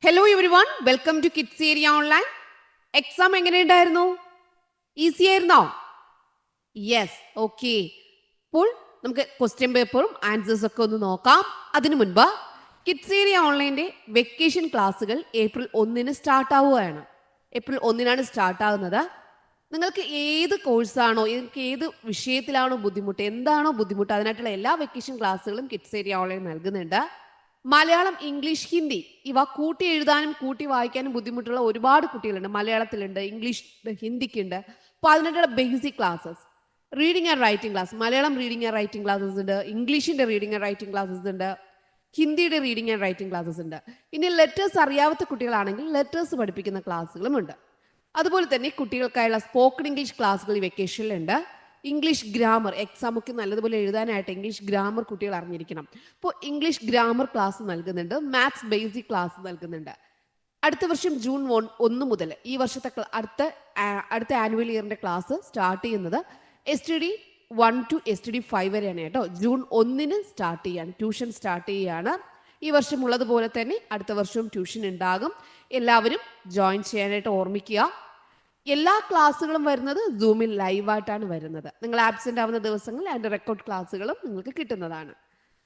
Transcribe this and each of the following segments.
Hello everyone, welcome to kids area online. Exam എങ്ങനെയുണ്ടായിരുന്നു? Easy ആയിരുന്നോ? Yes, okay. അപ്പോൾ നമുക്ക് ക്വസ്റ്റ്യൻ പേപ്പറും ആൻസേഴ്സ് ഒക്കെ ഒന്ന് നോക്കാം. അതിനു മുൻപ് കിഡ്സ് ഏരിയ ഓൺലൈൻ്റെ വെക്കേഷൻ ക്ലാസ്സുകൾ ഏപ്രിൽ 1 സ്റ്റാർട്ട് ആവുകയാണ്. ഏപ്രിൽ 1 സ്റ്റാർട്ട് ആകുന്നത്. നിങ്ങൾക്ക് ഏത് കോഴ്സാണോ, നിങ്ങൾക്ക് ഏത് വിഷയത്തിലാണോ ബുദ്ധിമുട്ട്, എന്താണോ ബുദ്ധിമുട്ട്, അതിനായിട്ടുള്ള എല്ലാ വെക്കേഷൻ ക്ലാസ്സുകളും കിഡ്സ് ഏരിയ ഓൺലൈൻ നൽകുന്നുണ്ട്. മലയാളം, ഇംഗ്ലീഷ്, ഹിന്ദി ഇവ കൂട്ടി എഴുതാനും കൂട്ടി വായിക്കാനും ബുദ്ധിമുട്ടുള്ള ഒരുപാട് കുട്ടികളുണ്ട്. മലയാളത്തിലുണ്ട്, ഇംഗ്ലീഷ്, ഹിന്ദിക്കുണ്ട്. അപ്പോൾ അതിനായിട്ടുള്ള basic classes, reading and writing class, Malayalam reading and writing classes ഉണ്ട്, ഇംഗ്ലീഷിൻ്റെ റീഡിംഗ് ആൻഡ് റൈറ്റിംഗ് ക്ലാസ്സസ് ഉണ്ട്, ഹിന്ദിയുടെ റീഡിംഗ് ആൻഡ് റൈറ്റിംഗ് ക്ലാസ്സസ് ഉണ്ട്. ഇനി ലെറ്റേഴ്സ് അറിയാത്ത കുട്ടികളാണെങ്കിൽ ലെറ്റേഴ്സ് പഠിപ്പിക്കുന്ന ക്ലാസ്സുകളുമുണ്ട്. അതുപോലെ തന്നെ കുട്ടികൾക്കായുള്ള സ്പോക്കൺ ഇംഗ്ലീഷ് ക്ലാസ്സുകൾ ഈ വെക്കേഷനിലുണ്ട്. ഇംഗ്ലീഷ് ഗ്രാമർ, എക്സാമൊക്കെ നല്ലതുപോലെ എഴുതാനായിട്ട് ഇംഗ്ലീഷ് ഗ്രാമർ കുട്ടികൾ അറിഞ്ഞിരിക്കണം. അപ്പോൾ ഇംഗ്ലീഷ് ഗ്രാമർ ക്ലാസ് നൽകുന്നുണ്ട്. മാത്സ് ബേസിക് ക്ലാസ് നൽകുന്നുണ്ട്. അടുത്ത വർഷം ജൂൺ 1 മുതൽ ഈ വർഷത്തെ അടുത്ത ആനുവൽ ഇയറിൻ്റെ ക്ലാസ് സ്റ്റാർട്ട് ചെയ്യുന്നത് STD 1 to STD 5 വരെയാണ് കേട്ടോ. ജൂൺ 1 സ്റ്റാർട്ട് ചെയ്യാണ്, ട്യൂഷൻ സ്റ്റാർട്ട് ചെയ്യുകയാണ്. ഈ വർഷം ഉള്ളതുപോലെ തന്നെ അടുത്ത വർഷവും ട്യൂഷൻ ഉണ്ടാകും. എല്ലാവരും ജോയിൻ ചെയ്യാനായിട്ട് ഓർമ്മിക്കുക. എല്ലാ ക്ലാസ്സുകളും വരുന്നത് സൂമിൽ ലൈവായിട്ടാണ് വരുന്നത്. നിങ്ങൾ ആബ്സെൻ്റ് ആവുന്ന ദിവസങ്ങളിൽ അതിൻ്റെ റെക്കോർഡ് ക്ലാസ്സുകളും നിങ്ങൾക്ക് കിട്ടുന്നതാണ്.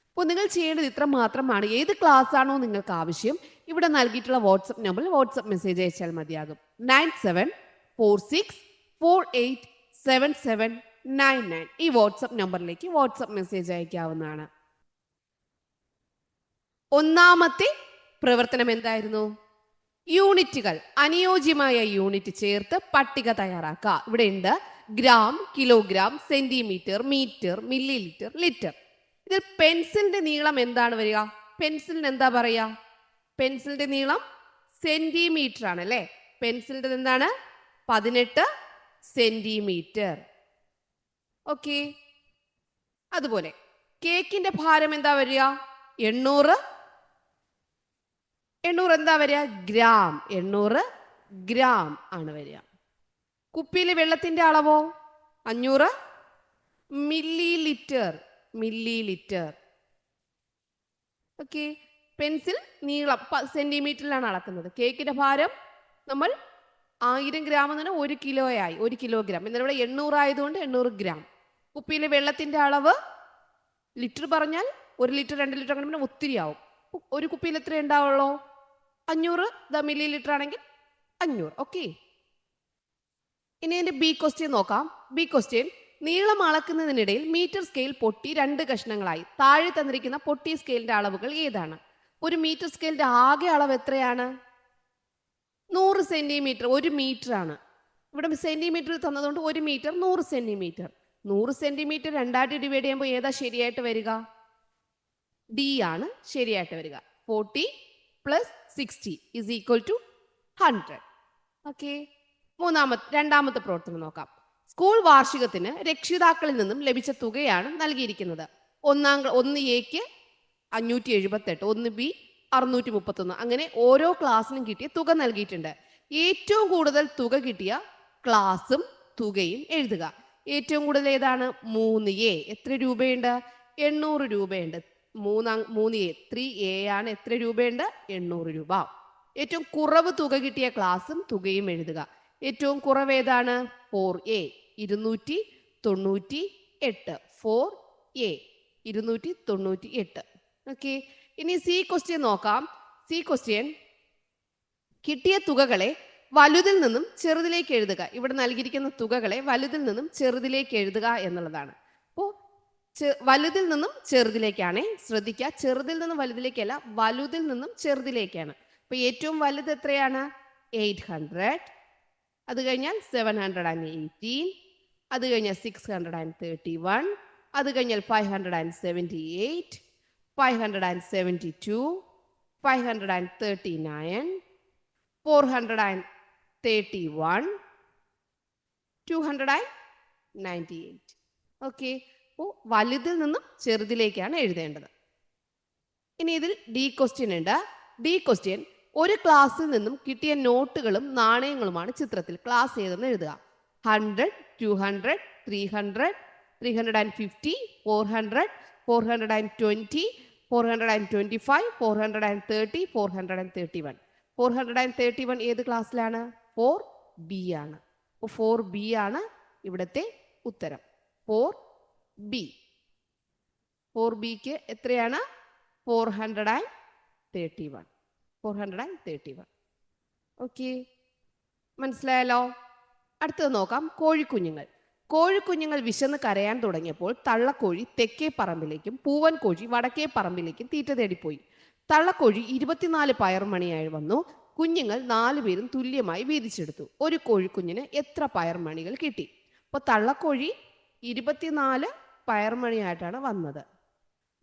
അപ്പോൾ നിങ്ങൾ ചെയ്യേണ്ടത് ഇത്ര മാത്രമാണ്. ഏത് ക്ലാസ് ആണോ നിങ്ങൾക്ക് ആവശ്യം, ഇവിടെ നൽകിയിട്ടുള്ള വാട്സപ്പ് നമ്പറിൽ വാട്സപ്പ് മെസ്സേജ് അയച്ചാൽ മതിയാകും. 9746487799 ഈ വാട്സപ്പ് നമ്പറിലേക്ക് വാട്സപ്പ് മെസ്സേജ് അയക്കാവുന്നതാണ്. ഒന്നാമത്തെ പ്രവർത്തനം എന്തായിരുന്നു? യൂണിറ്റുകൾ, അനുയോജ്യമായ യൂണിറ്റ് ചേർത്ത് പട്ടിക തയ്യാറാക്കുക. ഇവിടെ ഉണ്ട് gram, kilogram, centimetre, metre, millilitre, litre. ഇതിൽ പെൻസിലിന്റെ നീളം എന്താണ് വരിക? പെൻസിലിന് എന്താ പറയാ? പെൻസിലിന്റെ നീളം സെന്റിമീറ്റർ ആണ് അല്ലേ? പെൻസിലിന്റെ എന്താണ്? 18 സെന്റിമീറ്റർ. ഓക്കെ. അതുപോലെ കേക്കിന്റെ ഭാരം എന്താ വരിക? 800 എന്താ വരിക? ഗ്രാം. 800 ഗ്രാം ആണ് വരിക. കുപ്പിയിലെ വെള്ളത്തിന്റെ അളവോ? 500 മില്ലി ലിറ്റർ. ഓക്കെ. പെൻസിൽ നീളം സെന്റിമീറ്ററിലാണ് അളക്കുന്നത്. കേക്കിന്റെ ഭാരം നമ്മൾ 1000 ഗ്രാം എന്ന് 1 കിലോയായി, 1 കിലോഗ്രാം. എന്നാൽ ഇവിടെ 800 ആയതുകൊണ്ട് 800 ഗ്രാം. കുപ്പിയിലെ വെള്ളത്തിന്റെ അളവ് ലിറ്റർ പറഞ്ഞാൽ 1 ലിറ്റർ 2 ലിറ്റർ അങ്ങനെ പിന്നെ ഒത്തിരി ആവും. ഒരു കുപ്പിയിൽ എത്ര ഉണ്ടാവുള്ളൂ? 500 മില്ലി ലിറ്റർ ആണെങ്കിൽ 500. ഓക്കെ. ഇനി എൻ്റെ ബി ക്വസ്റ്റ്യൻ നോക്കാം. ബി ക്വസ്റ്റ്യൻ, നീളം അളക്കുന്നതിനിടയിൽ മീറ്റർ സ്കെയിൽ പൊട്ടി 2 കഷ്ണങ്ങളായി. താഴെ തന്നിരിക്കുന്ന പൊട്ടിയ സ്കെയിലിന്റെ അളവുകൾ ഏതാണ്? ഒരു മീറ്റർ സ്കെയിലിന്റെ ആകെ അളവ് എത്രയാണ്? 100 സെന്റിമീറ്റർ. 1 മീറ്റർ ആണ്. ഇവിടെ സെന്റിമീറ്ററിൽ തന്നതുകൊണ്ട് 1 മീറ്റർ 100 സെന്റിമീറ്റർ. 100 സെന്റിമീറ്റർ 2 ഡിവൈഡ് ചെയ്യുമ്പോൾ ഏതാ ശരിയായിട്ട് വരിക? ഡി ആണ് ശരിയായിട്ട് വരിക. 40 + 60 = 100. ഓക്കെ. രണ്ടാമത്തെ പ്രവർത്തനം നോക്കാം. സ്കൂൾ വാർഷികത്തിന് രക്ഷിതാക്കളിൽ നിന്നും ലഭിച്ച തുകയാണ് നൽകിയിരിക്കുന്നത്. 1 എക്ക് 578, 1 ബി 631, അങ്ങനെ ഓരോ ക്ലാസ്സിനും കിട്ടിയ തുക നൽകിയിട്ടുണ്ട്. ഏറ്റവും കൂടുതൽ തുക കിട്ടിയ ക്ലാസ്സും തുകയും എഴുതുക. ഏറ്റവും കൂടുതൽ ഏതാണ്? 3A. എത്ര രൂപയുണ്ട്? 800 രൂപയുണ്ട്. 3A 3A ആണ്. എത്ര രൂപയുണ്ട്? 800 രൂപ. ഏറ്റവും കുറവ് തുക കിട്ടിയ ക്ലാസ്സും തുകയും എഴുതുക. ഏറ്റവും കുറവ് ഏതാണ്? 4A 298. 4A 298. ഓക്കെ. ഇനി സി ക്വസ്റ്റ്യൻ നോക്കാം. സി ക്വസ്റ്റ്യൻ, കിട്ടിയ തുകകളെ വലുതിൽ നിന്നും ചെറുതിലേക്ക് എഴുതുക. ഇവിടെ നൽകിയിരിക്കുന്ന തുകകളെ വലുതിൽ നിന്നും ചെറുതിലേക്ക് എഴുതുക എന്നുള്ളതാണ്. അപ്പോൾ വലുതിൽ നിന്നും ചെറുതിലേക്കാണ്. ശ്രദ്ധിക്കുക, ചെറുതിൽ നിന്നും വലുതിലേക്കല്ല, വലുതിൽ നിന്നും ചെറുതിലേക്കാണ്. അപ്പൊ ഏറ്റവും വലുത് എത്രയാണ്? 800. അത് കഴിഞ്ഞാൽ 718. അത് കഴിഞ്ഞാൽ 631. അത് കഴിഞ്ഞാൽ 578, 572, 539, 431, 298. ഓക്കെ. അപ്പോൾ വലുതിൽ നിന്നും ചെറുതിലേക്കാണ് എഴുതേണ്ടത്. ഇനി ഇതിൽ ഡി ക്വസ്റ്റ്യൻ ഉണ്ട്. ഡി ക്വസ്റ്റ്യൻ, ഒരു ക്ലാസ്സിൽ നിന്നും കിട്ടിയ നോട്ടുകളും നാണയങ്ങളുമാണ് ചിത്രത്തിൽ. ക്ലാസ് ഏതെന്ന് എഴുതുക. 100, 200, 300, 350, 400, 420, 425, 430, 431. 431 ഏത് ക്ലാസ്സിലാണ്? 4B ആണ്. അപ്പോൾ 4B ആണ് ഇവിടുത്തെ ഉത്തരം. 4B. 4Bക്ക് എത്രയാണ്? 431. 431. ഓക്കെ, മനസ്സിലായല്ലോ. അടുത്തത് നോക്കാം. കോഴിക്കുഞ്ഞുങ്ങൾ. കോഴിക്കുഞ്ഞുങ്ങൾ വിശന്ന് കരയാൻ തുടങ്ങിയപ്പോൾ തള്ളക്കോഴി തെക്കേ പറമ്പിലേക്കും പൂവൻ കോഴി വടക്കേ പറമ്പിലേക്കും തീറ്റ തേടിപ്പോയി. തള്ളക്കോഴി 24 പയർമണിയായി വന്നു. കുഞ്ഞുങ്ങൾ 4 പേരും തുല്യമായി വീതിച്ചെടുത്തു. ഒരു കോഴിക്കുഞ്ഞിന് എത്ര പയർമണികൾ കിട്ടി? അപ്പോൾ തള്ളക്കോഴി 24 പയർമണിയായിട്ടാണ് വന്നത്.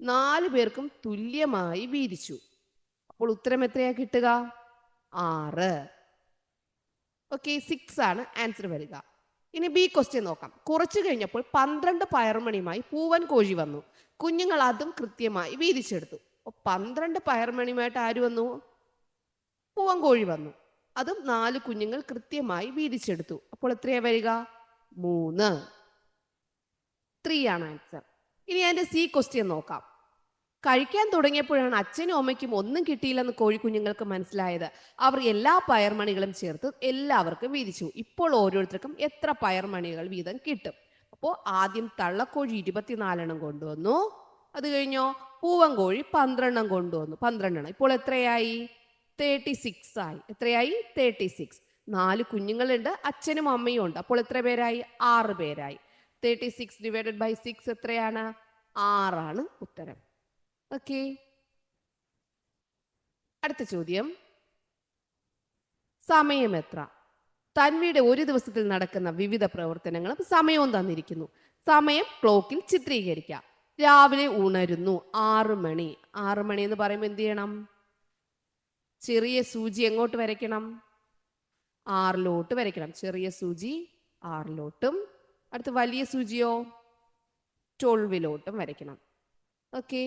4 പേർക്കും തുല്യമായി വീതിച്ചു. അപ്പോൾ ഉത്തരം എത്രയാ കിട്ടുക? 6. ഓക്കെ, 6 ആണ് ആൻസർ വരിക. ഇനി ബി ക്വസ്റ്റ്യൻ നോക്കാം. കുറച്ചു കഴിഞ്ഞപ്പോൾ 12 പയർമണിയുമായി പൂവൻ കോഴി വന്നു. കുഞ്ഞുങ്ങൾ അതും കൃത്യമായി വീതിച്ചെടുത്തു. 12 പയർമണിയുമായിട്ട് ആര് വന്നു? പൂവൻ കോഴി വന്നു. അതും 4 കുഞ്ഞുങ്ങൾ കൃത്യമായി വീതിച്ചെടുത്തു. അപ്പോൾ എത്രയാ വരിക? 3. 3 ആണ് ആൻസർ. ഇനി അതിന്റെ സി ക്വസ്റ്റ്യൻ നോക്കാം. കഴിക്കാൻ തുടങ്ങിയപ്പോഴാണ് അച്ഛനും അമ്മയ്ക്കും ഒന്നും കിട്ടിയില്ലെന്ന് കോഴിക്കുഞ്ഞുങ്ങൾക്ക് മനസ്സിലായത്. അവർ എല്ലാ പയർമണികളും ചേർത്ത് എല്ലാവർക്കും വീതിച്ചു. ഇപ്പോൾ ഓരോരുത്തർക്കും എത്ര പയർമണികൾ വീതം കിട്ടും? അപ്പോൾ ആദ്യം തള്ളക്കോഴി 24 കൊണ്ടുവന്നു. അത് കഴിഞ്ഞോ പൂവൻ കോഴി 12 കൊണ്ടുവന്നു. 12. ഇപ്പോൾ എത്രയായി? 36 ആയി. എത്രയായി? 36. 4 കുഞ്ഞുങ്ങളുണ്ട്, അച്ഛനും അമ്മയും ഉണ്ട്. അപ്പോൾ എത്ര പേരായി? 6 പേരായി. 36 ഡിവൈഡഡ് ബൈ 6 എത്രയാണ്? 6 ആണ് ഉത്തരം. ഓക്കെ, അടുത്ത ചോദ്യം. സമയം എത്ര? തൻവിയുടെ ഒരു ദിവസത്തിൽ നടക്കുന്ന വിവിധ പ്രവർത്തനങ്ങളും സമയവും തന്നിരിക്കുന്നു. സമയം ക്ലോക്കിൽ ചിത്രീകരിക്കാം. രാവിലെ ഉണരുന്നു 6 മണി. 6 മണി എന്ന് പറയുമ്പോൾ എന്ത് ചെയ്യണം? ചെറിയ സൂചി എങ്ങോട്ട് വരയ്ക്കണം? 6ലോട്ട് വരയ്ക്കണം. ചെറിയ സൂചി 6ലോട്ടും അടുത്ത് വലിയ സൂചിയോ 12ലോട്ടും വരയ്ക്കണം. ഓക്കെ,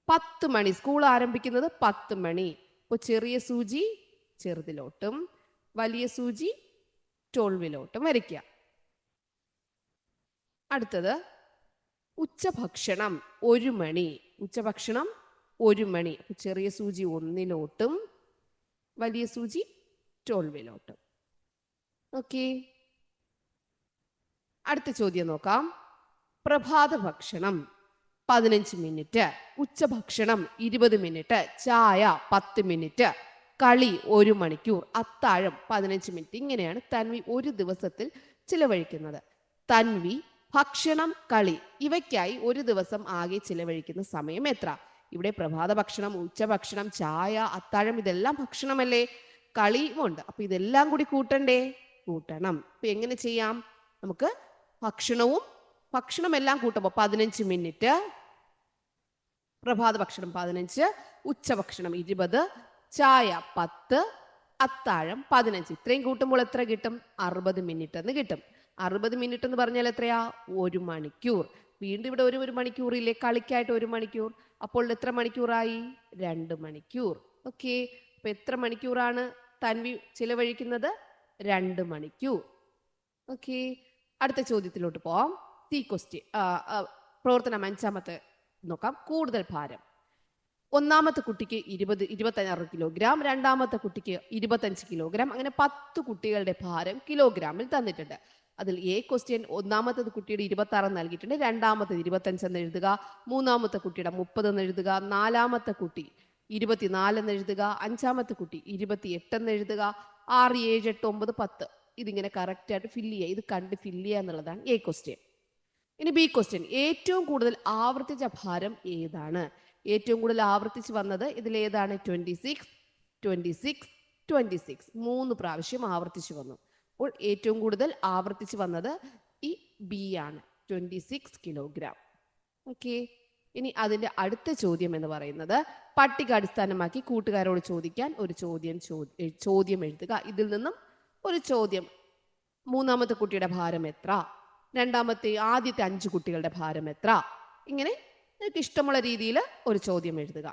10 മണി. സ്കൂൾ ആരംഭിക്കുന്നത് 10 മണി. ഇപ്പോൾ ചെറിയ സൂചി ചെറുതിലോട്ടും വലിയ സൂചി 12ലോട്ടും വരയ്ക്കുക. അടുത്തത് ഉച്ചഭക്ഷണം 1 മണി. ഉച്ചഭക്ഷണം 1 മണി. ചെറിയ സൂചി 1ലോട്ടും വലിയ സൂചി 12ലോട്ടും. ഓക്കെ, അടുത്ത ചോദ്യം നോക്കാം. പ്രഭാത ഭക്ഷണം 15 മിനിറ്റ്, ഉച്ചഭക്ഷണം 20 മിനിറ്റ്, ചായ 10 മിനിറ്റ്, കളി 1 മണിക്കൂർ, അത്താഴം 15 മിനിറ്റ്. ഇങ്ങനെയാണ് തൻവി ഒരു ദിവസത്തിൽ ചിലവഴിക്കുന്നത്. തൻവി ഭക്ഷണം, കളി ഇവയ്ക്കായി ഒരു ദിവസം ആകെ ചിലവഴിക്കുന്ന സമയം എത്ര? ഇവിടെ പ്രഭാത ഭക്ഷണം, ഉച്ചഭക്ഷണം, ചായ, അത്താഴം ഇതെല്ലാം ഭക്ഷണമല്ലേ? കളിയും ഉണ്ട്. അപ്പൊ ഇതെല്ലാം കൂടി കൂട്ടണ്ടേ? കൂട്ടണം. അപ്പൊ എങ്ങനെ ചെയ്യാം? നമുക്ക് ഭക്ഷണം എല്ലാം കൂട്ടുമ്പോൾ 15 മിനിറ്റ്, പ്രഭാത ഭക്ഷണം 15, ഉച്ചഭക്ഷണം 20, ചായ 10, അത്താഴം 15. ഇത്രയും കൂട്ടുമ്പോൾ എത്ര കിട്ടും? 60 മിനിറ്റ് എന്ന് കിട്ടും. 60 മിനിറ്റ് എന്ന് പറഞ്ഞാൽ എത്രയാ? 1 മണിക്കൂർ. വീണ്ടും ഇവിടെ ഒരു മണിക്കൂറില്ലേ കളിക്കായിട്ട്? 1 മണിക്കൂർ. അപ്പോൾ എത്ര മണിക്കൂറായി? 2 മണിക്കൂർ. ഓക്കെ, അപ്പൊ എത്ര മണിക്കൂറാണ് തൻവി ചിലവഴിക്കുന്നത്? 2 മണിക്കൂർ. ഓക്കെ, അടുത്ത ചോദ്യത്തിലോട്ട് പോവാം. സി ക്വസ്റ്റ്യൻ പ്രവർത്തനം 5-ാമത്തെ നോക്കാം. കൂടുതൽ ഭാരം. ഒന്നാമത്തെ കുട്ടിക്ക് 26 കിലോഗ്രാം, രണ്ടാമത്തെ കുട്ടിക്ക് 25 കിലോഗ്രാം. അങ്ങനെ 10 കുട്ടികളുടെ ഭാരം കിലോഗ്രാമിൽ തന്നിട്ടുണ്ട്. അതിൽ എ ക്വസ്റ്റ്യൻ ഒന്നാമത്തെ കുട്ടിയുടെ 26 നൽകിയിട്ടുണ്ട്, രണ്ടാമത്തേത് 25 എന്ന് എഴുതുക, മൂന്നാമത്തെ കുട്ടിയുടെ 30 എന്ന് എഴുതുക, നാലാമത്തെ കുട്ടി 24 എന്ന് എഴുതുക, അഞ്ചാമത്തെ കുട്ടി 28 എന്ന് എഴുതുക, 6, 7, 8, 9, 10 ഇതിങ്ങനെ കറക്റ്റായിട്ട് ഫില്ല് ചെയ്യുക. ഇത് കണ്ട് ഫില്ല് ചെയ്യുക എന്നുള്ളതാണ് എ ക്വസ്റ്റ്യൻ. ഇനി ബി ക്വസ്റ്റ്യൻ. ഏറ്റവും കൂടുതൽ ആവർത്തിച്ച ഭാരം ഏതാണ്? ഏറ്റവും കൂടുതൽ ആവർത്തിച്ച് വന്നത് ഇതിലേതാണ്? 26, 26, 26. 3 പ്രാവശ്യം ആവർത്തിച്ച് വന്നു. അപ്പോൾ ഏറ്റവും കൂടുതൽ ആവർത്തിച്ച് വന്നത് ഈ ബി ആണ്, 26 കിലോഗ്രാം. ഓക്കെ, ഇനി അതിൻ്റെ അടുത്ത ചോദ്യം എന്ന് പറയുന്നത് പട്ടിക അടിസ്ഥാനമാക്കി കൂട്ടുകാരോട് ചോദിക്കാൻ ഒരു ചോദ്യം എഴുതുക. ഇതിൽ നിന്നും ഒരു ചോദ്യം. മൂന്നാമത്തെ കുട്ടിയുടെ ഭാരം എത്ര? ആദ്യത്തെ 5 കുട്ടികളുടെ ഭാരം എത്ര? ഇങ്ങനെ നിങ്ങൾക്ക് ഇഷ്ടമുള്ള രീതിയിൽ ഒരു ചോദ്യം എഴുതുക.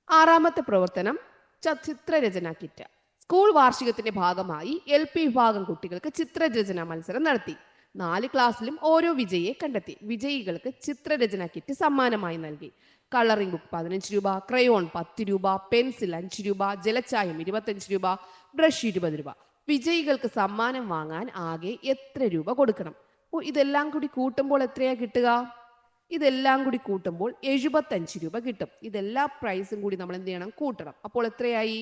6-ാമത്തെ പ്രവർത്തനം ചിത്രരചന കിറ്റ്. സ്കൂൾ വാർഷികത്തിന്റെ ഭാഗമായി LP വിഭാഗം കുട്ടികൾക്ക് ചിത്രരചന മത്സരം നടത്തി. 4 ക്ലാസ്സിലും ഓരോ വിജയിയെ കണ്ടെത്തി. വിജയികൾക്ക് ചിത്രരചന കിറ്റ് സമ്മാനമായി നൽകി. കളറിംഗ് ബുക്ക് 15 രൂപ, ക്രയോൺ 10 രൂപ, പെൻസിൽ 5 രൂപ, ജലച്ചായം 25 രൂപ, ബ്രഷ് 20 രൂപ. വിജയികൾക്ക് സമ്മാനം വാങ്ങാൻ ആകെ എത്ര രൂപ കൊടുക്കണം? അപ്പോൾ ഇതെല്ലാം കൂടി കൂട്ടുമ്പോൾ എത്രയാ കിട്ടുക? ഇതെല്ലാം കൂടി കൂട്ടുമ്പോൾ 75 രൂപ കിട്ടും. ഇതെല്ലാ പ്രൈസും കൂടി നമ്മൾ എന്ത് ചെയ്യണം? കൂട്ടണം. അപ്പോൾ എത്രയായി?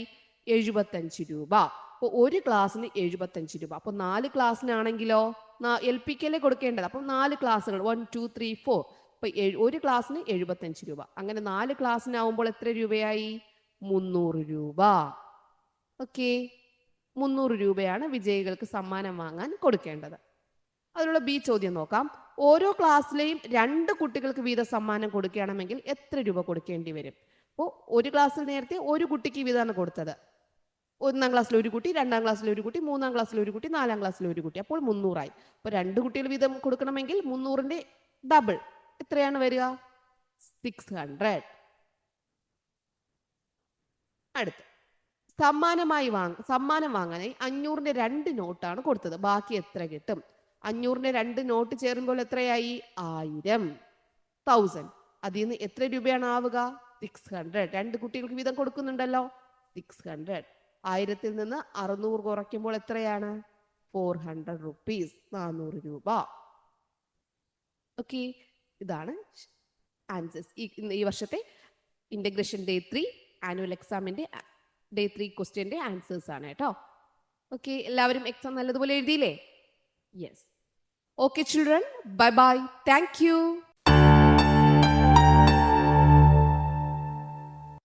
75 രൂപ. അപ്പോൾ ഒരു ക്ലാസ്സിന് 75 രൂപ. അപ്പോൾ 4 ക്ലാസ്സിനാണെങ്കിലോ LPK കൊടുക്കേണ്ടത്. അപ്പം 4 ക്ലാസ്സുകൾ 1 2 3 4. അപ്പൊ ഒരു ക്ലാസ്സിന് 75 രൂപ. അങ്ങനെ 4 ക്ലാസ്സിനാവുമ്പോൾ എത്ര രൂപയായി? 300 രൂപ. ഓക്കെ, 300 രൂപയാണ് വിജയികൾക്ക് സമ്മാനം വാങ്ങാൻ കൊടുക്കേണ്ടത്. അതിനുള്ള ബി ചോദ്യം നോക്കാം. ഓരോ ക്ലാസ്സിലെയും 2 കുട്ടികൾക്ക് വീതം സമ്മാനം കൊടുക്കുകയാണെങ്കിൽ എത്ര രൂപ കൊടുക്കേണ്ടി വരും? അപ്പോൾ ഒരു ക്ലാസ്സിൽ നേരത്തെ ഒരു കുട്ടിക്ക് വീതമാണ് കൊടുത്തത്. 1-ാം ക്ലാസ്സിൽ ഒരു കുട്ടി, 2-ാം ക്ലാസ്സിൽ ഒരു കുട്ടി, 3-ാം ക്ലാസ്സിൽ ഒരു കുട്ടി, 4-ാം ക്ലാസ്സിൽ ഒരു കുട്ടി. അപ്പോൾ 300 ആയി. അപ്പോൾ 2 കുട്ടികൾ വീതം കൊടുക്കണമെങ്കിൽ 300ന്റെ ഡബിൾ എത്രയാണ് വരിക? 600. അടുത്ത് സമ്മാനം വാങ്ങാനായി 500ന്റെ 2 നോട്ടാണ് കൊടുത്തത്. ബാക്കി എത്ര കിട്ടും? 500ന്റെ 2 നോട്ട് ചേരുമ്പോൾ എത്രയായി? 1000. അതിൽ നിന്ന് എത്ര രൂപയാണ് ആവുക? 600. 2 കുട്ടികൾക്ക് വീതം കൊടുക്കുന്നുണ്ടല്ലോ, 600. 1000ൽ നിന്ന് 600 കുറയ്ക്കുമ്പോൾ എത്രയാണ്? 400 റുപ്പീസ്, 400 രൂപ. ഓക്കെ, ഇതാണ് ആൻസേഴ്സ്. ഈ വർഷത്തെ ഇന്റഗ്രേഷൻ ഡേ 3 ആനുവൽ എക്സാമിന്റെ ഡേ 3 ക്വസ്റ്റ്യന്റെ ആൻസേഴ്സ് ആണ് കേട്ടോ. ഓക്കെ, എല്ലാവരും എക്സാം നല്ലതുപോലെ എഴുതിയില്ലേ? Yes. Okay children, bye bye. Thank you.